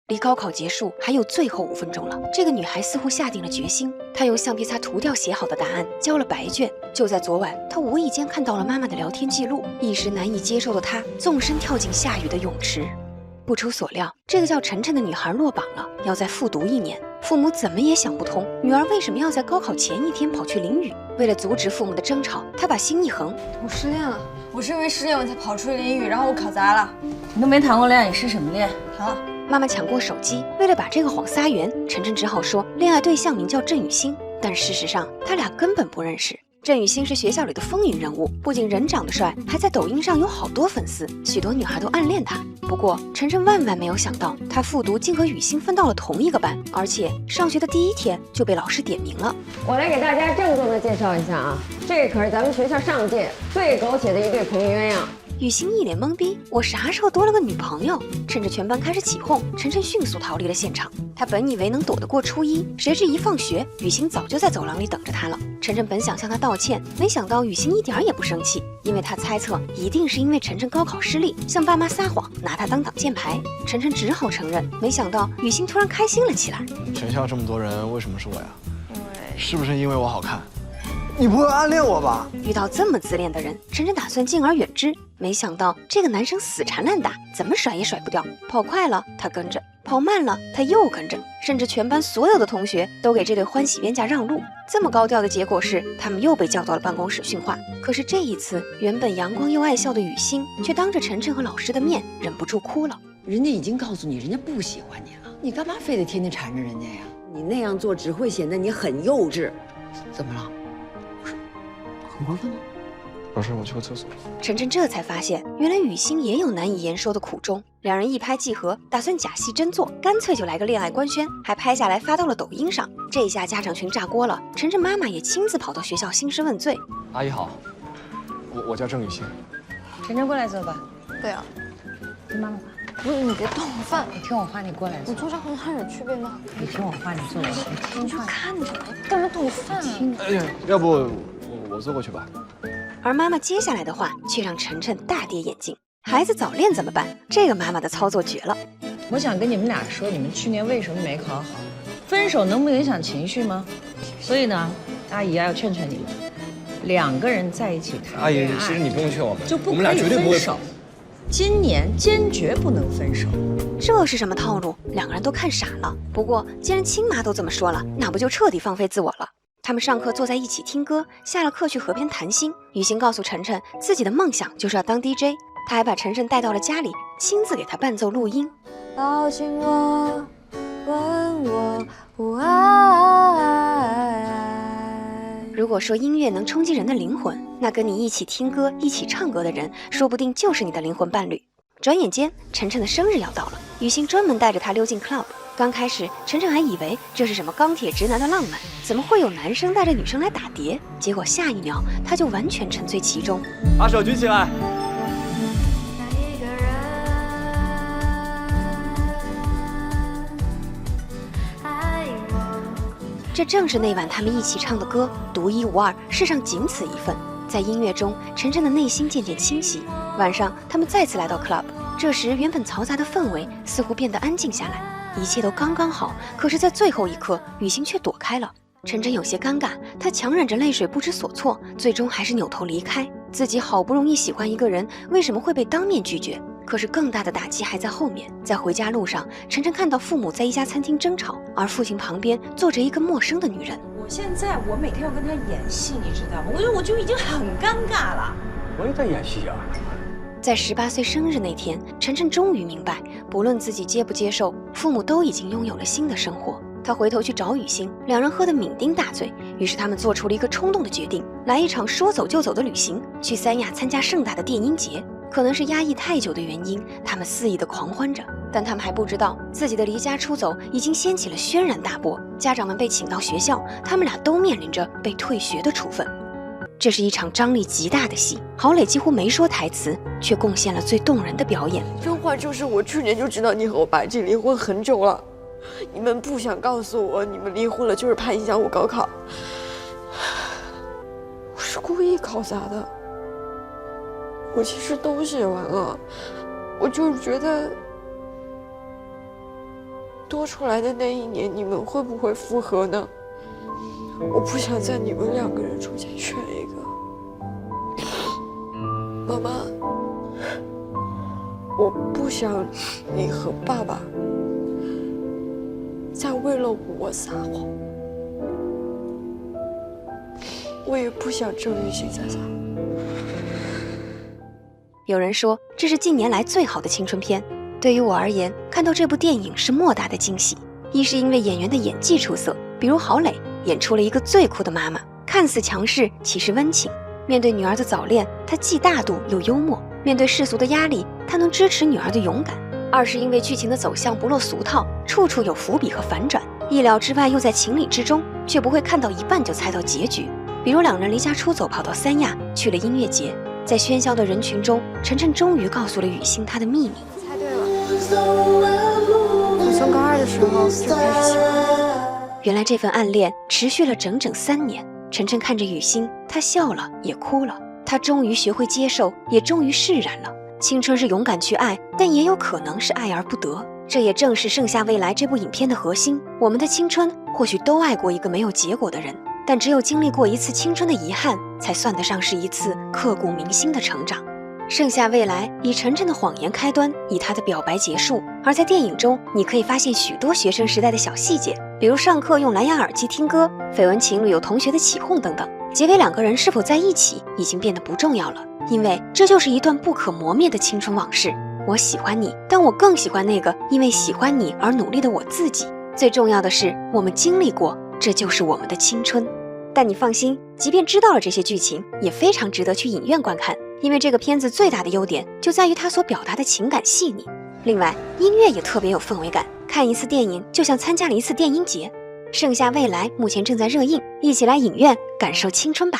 离高考结束还有最后5分钟了，这个女孩似乎下定了决心。她用橡皮擦涂掉写好的答案，交了白卷。就在昨晚，她无意间看到了妈妈的聊天记录，一时难以接受的她纵身跳进下雨的泳池。不出所料，这个叫晨晨的女孩落榜了，要再复读1年。父母怎么也想不通，女儿为什么要在高考前1天跑去淋雨？为了阻止父母的争吵，她把心一横，我失恋了。我是因为失恋我才跑出去淋雨，然后我考砸了。你都没谈过恋爱，你失什么恋？好。妈妈抢过手机，为了把这个谎撒圆，晨晨只好说恋爱对象名叫郑雨欣，但事实上他俩根本不认识。郑雨欣是学校里的风云人物，不仅人长得帅，还在抖音上有好多粉丝，许多女孩都暗恋他。不过晨晨万万没有想到，他复读竟和雨欣分到了同一个班，而且上学的第1天就被老师点名了。我来给大家郑重的介绍一下啊，这可是咱们学校上届最狗血的一对朋友鸳鸯。雨欣一脸懵逼，我啥时候多了个女朋友？趁着全班开始起哄，晨晨迅速逃离了现场。他本以为能躲得过初一，谁知一放学，雨欣早就在走廊里等着他了。晨晨本想向他道歉，没想到雨欣一点也不生气，因为他猜测一定是因为晨晨高考失利，向爸妈撒谎，拿他当挡箭牌。晨晨只好承认，没想到雨欣突然开心了起来。全校这么多人，为什么是我呀？是不是因为我好看？你不会暗恋我吧？遇到这么自恋的人，晨晨打算敬而远之。没想到这个男生死缠烂打，怎么甩也甩不掉。跑快了他跟着，跑慢了他又跟着，甚至全班所有的同学都给这对欢喜冤家让路。这么高调的结果是，他们又被叫到了办公室训话。可是这一次，原本阳光又爱笑的雨欣，却当着晨晨和老师的面忍不住哭了。人家已经告诉你，人家不喜欢你了，你干嘛非得天天缠着人家呀？你那样做只会显得你很幼稚。怎么了？很过分吗？老师，我去个厕所。晨晨这才发现，原来雨欣也有难以言说的苦衷。两人一拍即合，打算假戏真做，干脆就来个恋爱官宣，还拍下来发到了抖音上。这下家长群炸锅了，晨晨妈妈也亲自跑到学校兴师问罪。阿姨好，我叫郑雨欣。晨晨过来坐吧。对啊，听妈妈话。不是你别动我饭，你听我话，你过来坐。我坐这和他有区别吗？你听我话，你坐我。你就看着，干嘛动我饭啊？哎呀，要不我坐过去吧。而妈妈接下来的话却让晨晨大跌眼镜。孩子早恋怎么办？这个妈妈的操作绝了。我想跟你们俩说，你们去年为什么没考好？分手能不影响情绪吗？所以呢，阿姨要劝劝你们，2个人在一起谈阿姨，恋爱，其实你不用劝我们，就不我们俩可以绝对不会分手。今年坚决不能分手。这是什么套路？2个人都看傻了。不过既然亲妈都这么说了，那不就彻底放飞自我了？他们上课坐在一起听歌，下了课去河边谈心。雨欣告诉晨晨，自己的梦想就是要当 DJ， 他还把晨晨带到了家里，亲自给他伴奏录音。抱紧我，问我不爱。如果说音乐能冲击人的灵魂，那跟你一起听歌、一起唱歌的人，说不定就是你的灵魂伴侣。转眼间，晨晨的生日要到了，雨欣专门带着他溜进 club。刚开始，晨晨还以为这是什么钢铁直男的浪漫，怎么会有男生带着女生来打碟？结果下一秒，他就完全沉醉其中。把手举起来。这正是那晚他们一起唱的歌，独一无二，世上仅此一份。在音乐中，晨晨的内心渐渐清晰。晚上，他们再次来到 club， 这时原本嘈杂的氛围似乎变得安静下来。一切都刚刚好，可是，在最后一刻，雨欣却躲开了。晨晨有些尴尬，他强忍着泪水不知所措，最终还是扭头离开。自己好不容易喜欢一个人，为什么会被当面拒绝？可是更大的打击还在后面。在回家路上，晨晨看到父母在一家餐厅争吵，而父亲旁边坐着一个陌生的女人。我每天要跟他演戏，你知道吗？我就已经很尴尬了。我也在演戏啊。在18岁生日那天，晨晨终于明白，不论自己接不接受，父母都已经拥有了新的生活。他回头去找雨欣，两人喝得酩酊大醉，于是他们做出了一个冲动的决定，来一场说走就走的旅行，去三亚参加盛大的电音节。可能是压抑太久的原因，他们肆意的狂欢着，但他们还不知道自己的离家出走已经掀起了轩然大波。家长们被请到学校，他们俩都面临着被退学的处分。这是一场张力极大的戏，郝蕾几乎没说台词，却贡献了最动人的表演。真话就是我去年就知道你和我爸已经离婚很久了，你们不想告诉我你们离婚了，就是怕影响我高考。我是故意搞砸的，我其实都写完了，我就是觉得多出来的那一年，你们会不会复合呢？我不想在你们2个人中间选一个。妈妈，我不想你和爸爸再为了我撒谎，我也不想郑雨欣再撒谎。有人说这是近年来最好的青春片，对于我而言，看到这部电影是莫大的惊喜。一是因为演员的演技出色，比如郝蕾演出了一个最酷的妈妈，看似强势，其实温情。面对女儿的早恋，她既大度又幽默；面对世俗的压力，她能支持女儿的勇敢。二是因为剧情的走向不落俗套，处处有伏笔和反转，意料之外又在情理之中，却不会看到一半就猜到结局。比如2人离家出走，跑到三亚去了音乐节，在喧嚣的人群中，晨晨终于告诉了雨欣她的秘密。猜对了，我从高2的时候就开始喜欢。原来这份暗恋持续了整整3年。晨晨看着雨欣，她笑了也哭了，她终于学会接受，也终于释然了。青春是勇敢去爱，但也有可能是爱而不得。这也正是《盛夏未来》这部影片的核心。我们的青春或许都爱过一个没有结果的人，但只有经历过一次青春的遗憾，才算得上是一次刻骨铭心的成长。盛夏未来以晨晨的谎言开端，以他的表白结束。而在电影中，你可以发现许多学生时代的小细节，比如上课用蓝牙耳机听歌，绯闻情侣有同学的起哄等等。结尾2个人是否在一起已经变得不重要了，因为这就是一段不可磨灭的青春往事。我喜欢你，但我更喜欢那个因为喜欢你而努力的我自己。最重要的是，我们经历过，这就是我们的青春。但你放心，即便知道了这些剧情，也非常值得去影院观看。因为这个片子最大的优点就在于它所表达的情感细腻，另外音乐也特别有氛围感，看一次电影就像参加了一次电音节。盛夏未来目前正在热映，一起来影院感受青春吧。